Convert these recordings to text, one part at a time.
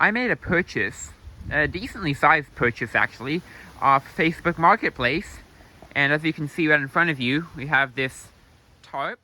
I made a purchase, a decently sized purchase actually, off Facebook Marketplace. And as you can see right in front of you, we have this tarp.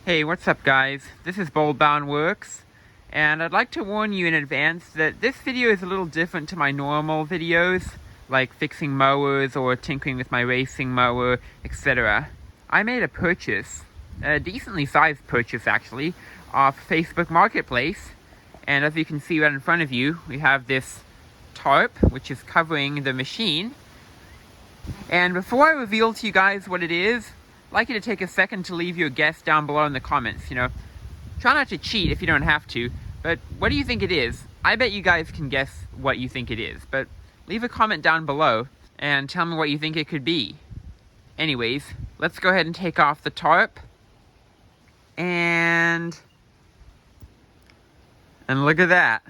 Hey, what's up guys? This is Boldbound Works, and I'd like to warn you in advance that this video is a little different to my normal videos, like fixing mowers or tinkering with my racing mower, etc. I made a purchase, a decently sized purchase actually, off Facebook Marketplace, and as you can see right in front of you, we have this tarp, which is covering the machine. And before I reveal to you guys what it is, I'd like you to take a second to leave your guess down below in the comments. Try not to cheat if you don't have to, but what do you think it is? I bet you guys can guess what you think it is, but leave a comment down below and tell me what you think it could be. Anyways, let's go ahead and take off the tarp. And look at that.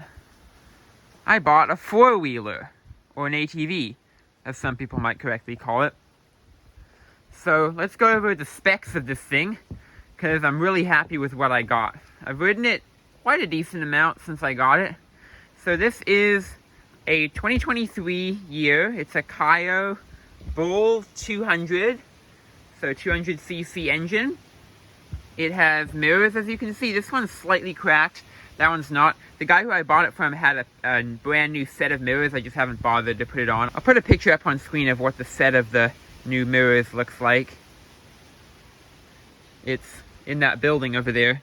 I bought a four-wheeler, or an ATV, as some people might correctly call it. So let's go over the specs of this thing, because I'm really happy with what I got. I've ridden it quite a decent amount since I got it. So this is a 2023 year. It's a Kaio Bull 200, so 200cc engine. It has mirrors, as you can see. This one's slightly cracked, that one's not. The guy who I bought it from had a brand new set of mirrors. I just haven't bothered to put it on. I'll put a picture up on screen of what the set of the new mirrors looks like. It's in that building over there.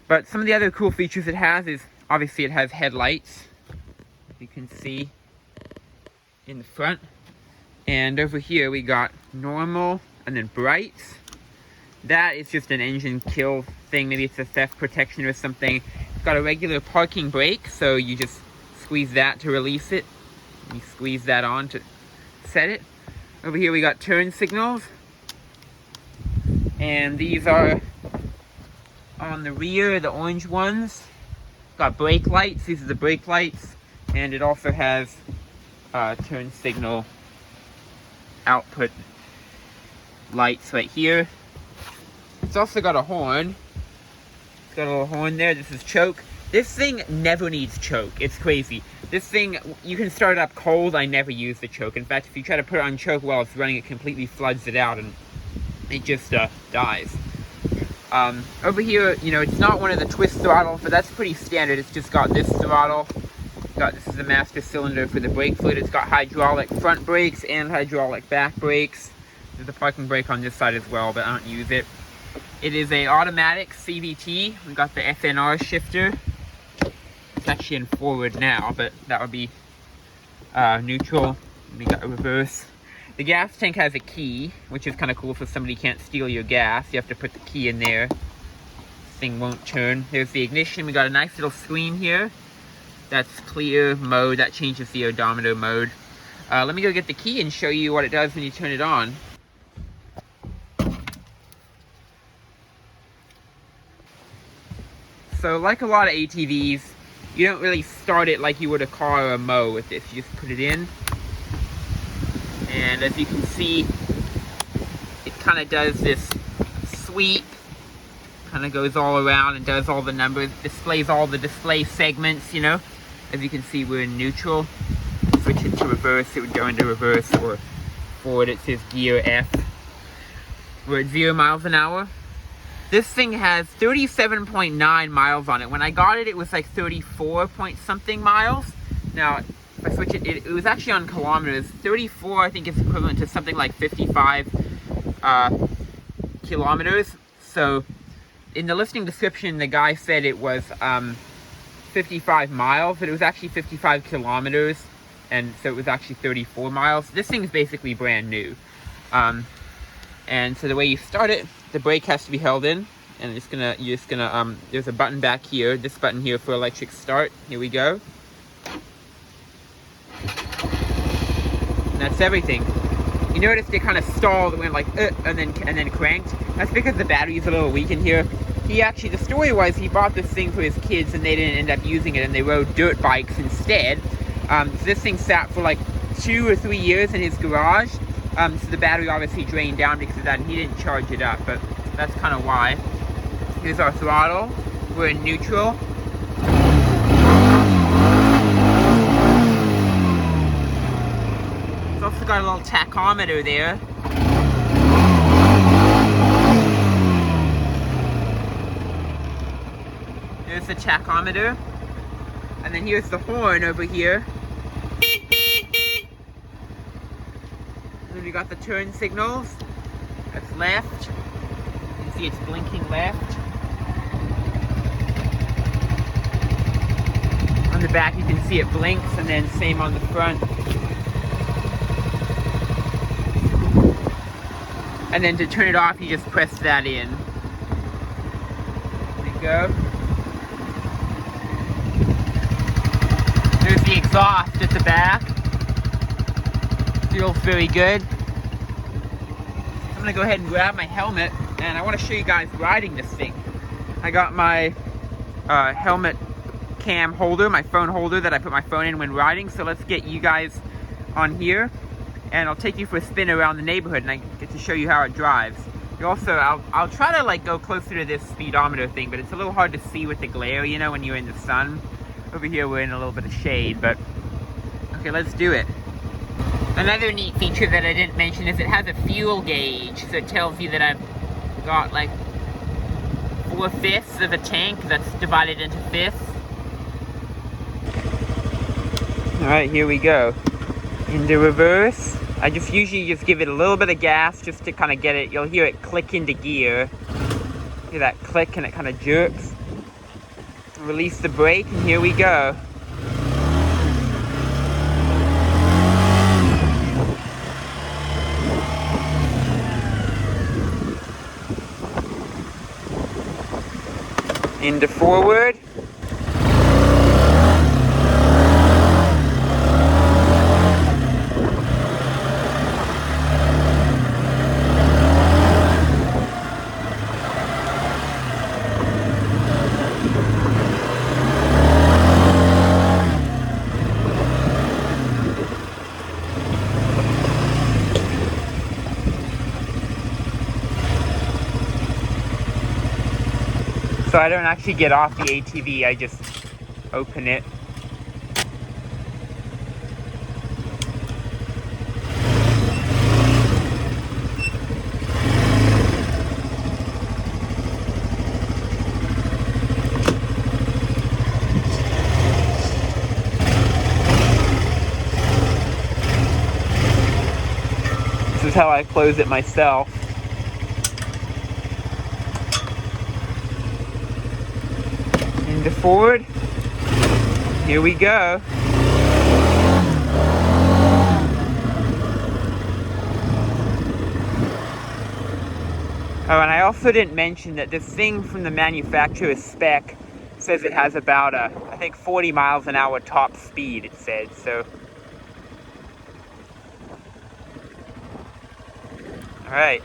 But some of the other cool features it has is, obviously it has headlights, you can see in the front. And over here we got normal and then brights. That is just an engine kill thing. Maybe it's a theft protection or something. It's got a regular parking brake, so you just squeeze that to release it. You squeeze that on to set it. Over here we got turn signals, and these are on the rear, the orange ones. Got brake lights, these are the brake lights, and it also has turn signal output lights right here. It's also got a horn. It's got a little horn there. This is choke. This thing never needs choke. It's crazy. This thing, you can start it up cold. I never use the choke. In fact, if you try to put it on choke while it's running, it completely floods it out and it just dies. Over here, it's not one of the twist throttles, but that's pretty standard. It's just got this throttle. This is the master cylinder for the brake fluid. It's got hydraulic front brakes and hydraulic back brakes. There's a parking brake on this side as well, but I don't use it. It is a automatic CVT. We've got the FNR shifter. It's actually in forward now, but that would be neutral. We got a reverse. The gas tank has a key, which is kind of cool so somebody can't steal your gas. You have to put the key in there. This thing won't turn. There's the ignition. We got a nice little screen here. That's clear mode. That changes the odometer mode. Let me go get the key and show you what it does when you turn it on. So like a lot of ATVs, you don't really start it like you would a car or a mow with this. You just put it in. And as you can see, it kind of does this sweep. Kind of goes all around and does all the numbers. Displays all the display segments, As you can see, we're in neutral. Switch it to reverse, it would go into reverse, or forward, it says gear F. We're at 0 miles an hour. This thing has 37.9 miles on it. When I got it, it was like 34 point something miles. Now, if I switch it, it was actually on kilometers. 34, I think, is equivalent to something like 55 kilometers. So, in the listing description, the guy said it was 55 miles, but it was actually 55 kilometers, and so it was actually 34 miles. This thing is basically brand new. And so the way you start it, the brake has to be held in, and you're just gonna there's a button back here, this button here for electric start. Here we go. And that's everything. You notice they kind of stalled, it went like and then cranked. That's because the battery's a little weak in here. The story was he bought this thing for his kids and they didn't end up using it, and they rode dirt bikes instead. So this thing sat for like 2 or 3 years in his garage. So the battery obviously drained down because of that, and he didn't charge it up, but that's kind of why. Here's our throttle. We're in neutral. It's also got a little tachometer there. There's the tachometer. And then here's the horn over here. We got the turn signals. That's left. You can see it's blinking left. On the back you can see it blinks, and then same on the front. And then to turn it off, you just press that in. There we go. There's the exhaust at the back. Feels very good. I'm gonna go ahead and grab my helmet, and I want to show you guys riding this thing. I got my helmet cam holder, my phone holder that I put my phone in when riding. So let's get you guys on here, and I'll take you for a spin around the neighborhood, and I get to show you how it drives. I'll try to like go closer to this speedometer thing, but it's a little hard to see with the glare, you know, when you're in the sun. Over here we're in a little bit of shade, but okay, let's do it. Another neat feature that I didn't mention is it has a fuel gauge, so it tells you that I've got like 4/5 of a tank that's divided into fifths. Alright, here we go. Into reverse. I usually give it a little bit of gas just to kind of get it. You'll hear it click into gear. Hear that click and it kind of jerks. Release the brake, and here we go. Into forward. So I don't actually get off the ATV, I just open it. This is how I close it myself. Into forward. Here we go. Oh, and I also didn't mention that this thing from the manufacturer's spec says it has about I think 40 miles an hour top speed, it said, so. All right.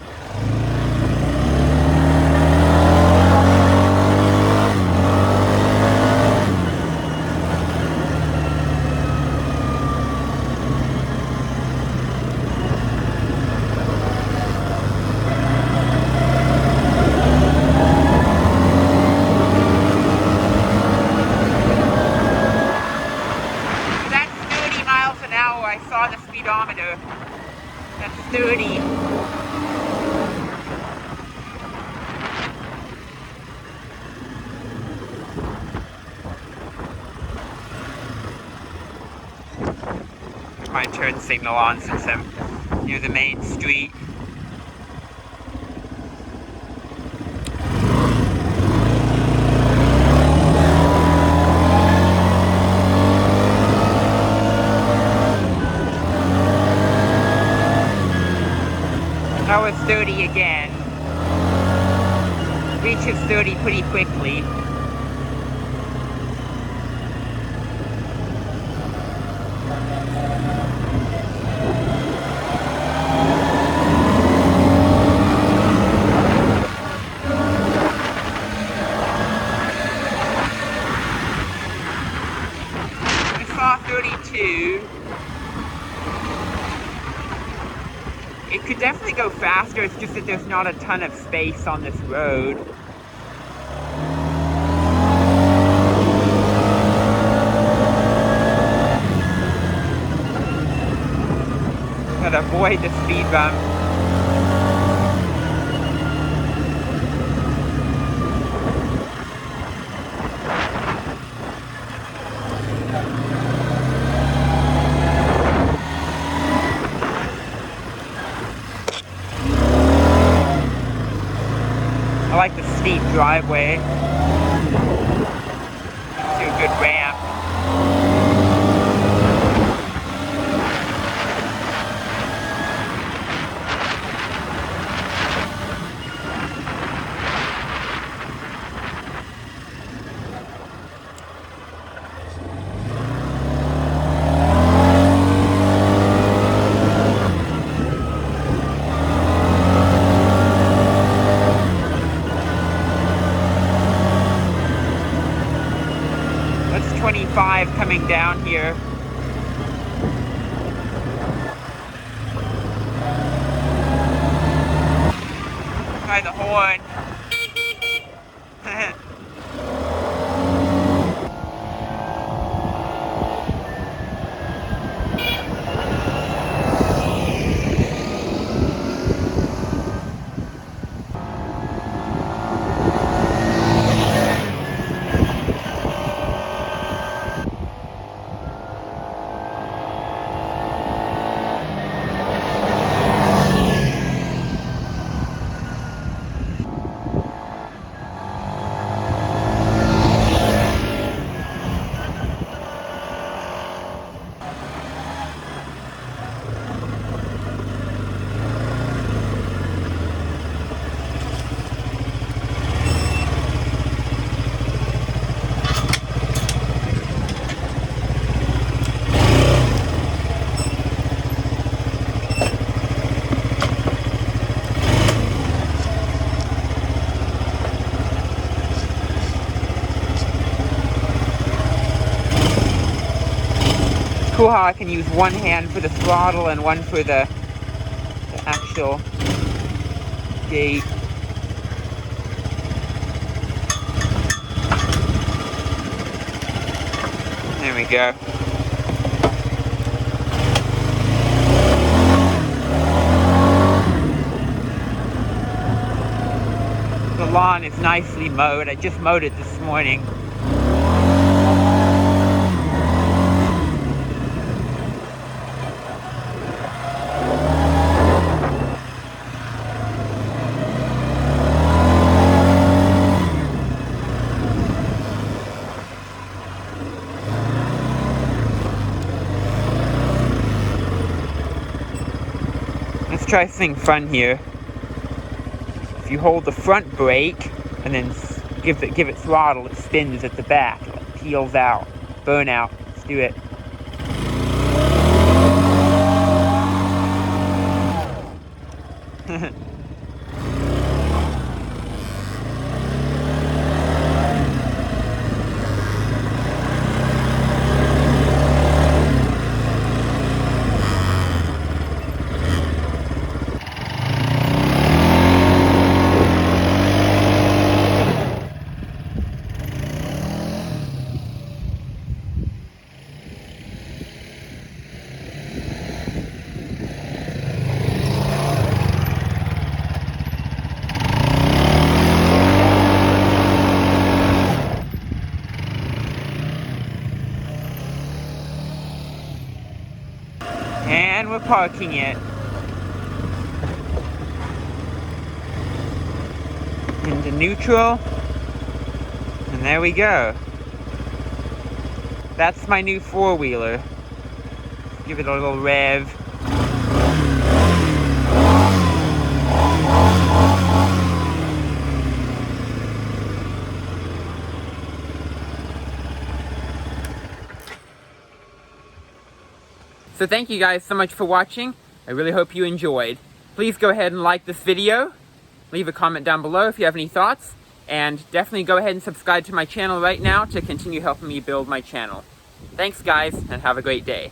I saw the speedometer. That's 30. My turn signal on since I'm near the main street. it's 30 again. Reaches 30 pretty quickly. I saw 32. It could definitely go faster, it's just that there's not a ton of space on this road. Gotta avoid the speed bump. I like the steep driveway. Gives you a good ramp. That's 25 coming down here. Try the horn. Cool how I can use one hand for the throttle and one for the actual gate. There we go. The lawn is nicely mowed. I just mowed it this morning. Let's try something fun here. If you hold the front brake and then give it throttle, it spins at the back, it peels out, burn out. Let's do it. And we're parking it. Into neutral. And there we go. That's my new four-wheeler. Give it a little rev. So thank you guys so much for watching. I really hope you enjoyed. Please go ahead and like this video. Leave a comment down below if you have any thoughts. And definitely go ahead and subscribe to my channel right now to continue helping me build my channel. Thanks guys, and have a great day.